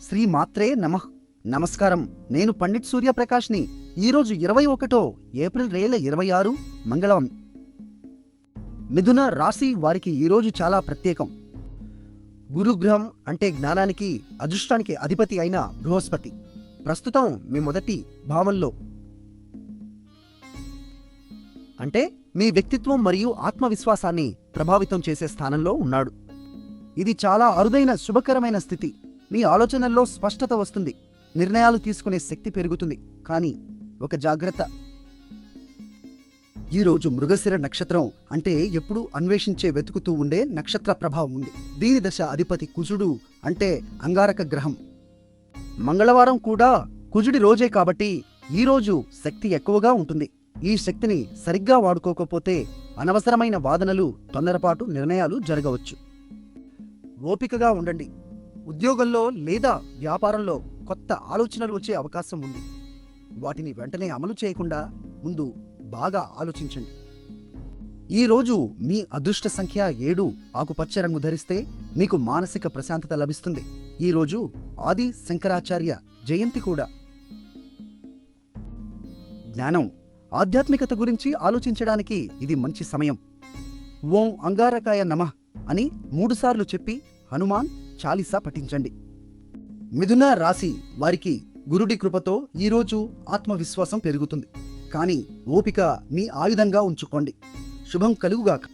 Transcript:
శ్రీ మాత్రే నమః. నమస్కారం. నేను పండిట్ సూర్యప్రకాష్ని. ఈరోజు 21 ఏప్రిల్ 2026 మంగళవారం. మిథున రాశి వారికి ఈరోజు చాలా ప్రత్యేకం. గురుగ్రహం అంటే జ్ఞానానికి, అదృష్టానికి అధిపతి అయిన బృహస్పతి ప్రస్తుతం మీ మొదటి భావంలో, అంటే మీ వ్యక్తిత్వం మరియు ఆత్మవిశ్వాసాన్ని ప్రభావితం చేసే స్థానంలో ఉన్నాడు. ఇది చాలా అరుదైన శుభకరమైన స్థితి. మీ ఆలోచనల్లో స్పష్టత వస్తుంది, నిర్ణయాలు తీసుకునే శక్తి పెరుగుతుంది. కానీ ఒక జాగ్రత్త, ఈరోజు మృగశిర నక్షత్రం అంటే ఎప్పుడూ అన్వేషించే వెతుకుతూ ఉండే నక్షత్ర ప్రభావం ఉంది. దీని దశ అధిపతి కుజుడు అంటే అంగారక గ్రహం. మంగళవారం కూడా కుజుడి రోజే కాబట్టి ఈరోజు శక్తి ఎక్కువగా ఉంటుంది. ఈ శక్తిని సరిగ్గా వాడుకోకపోతే అనవసరమైన వాదనలు, తొందరపాటు నిర్ణయాలు జరగవచ్చు. ఓపికగా ఉండండి. ఉద్యోగంలో లేదా వ్యాపారంలో కొత్త ఆలోచనలు వచ్చే అవకాశం ఉంది. వాటిని వెంటనే అమలు చేయకుండా ముందు బాగా ఆలోచించండి. ఈరోజు మీ అదృష్ట సంఖ్య 7. ఆకుపచ్చ రంగు ధరిస్తే మీకు మానసిక ప్రశాంతత లభిస్తుంది. ఈరోజు ఆది శంకరాచార్య జయంతి కూడా. జ్ఞానం, ఆధ్యాత్మికత గురించి ఆలోచించడానికి ఇది మంచి సమయం. ఓం అంగారకాయ నమః అని 3 సార్లు చెప్పి హనుమాన్ చాలీసా పఠించండి. మిథున రాశి వారికి గురుడి కృపతో ఈరోజు ఆత్మవిశ్వాసం పెరుగుతుంది. కానీ ఓపిక మీ ఆయుధంగా ఉంచుకోండి. శుభం కలుగుగాక.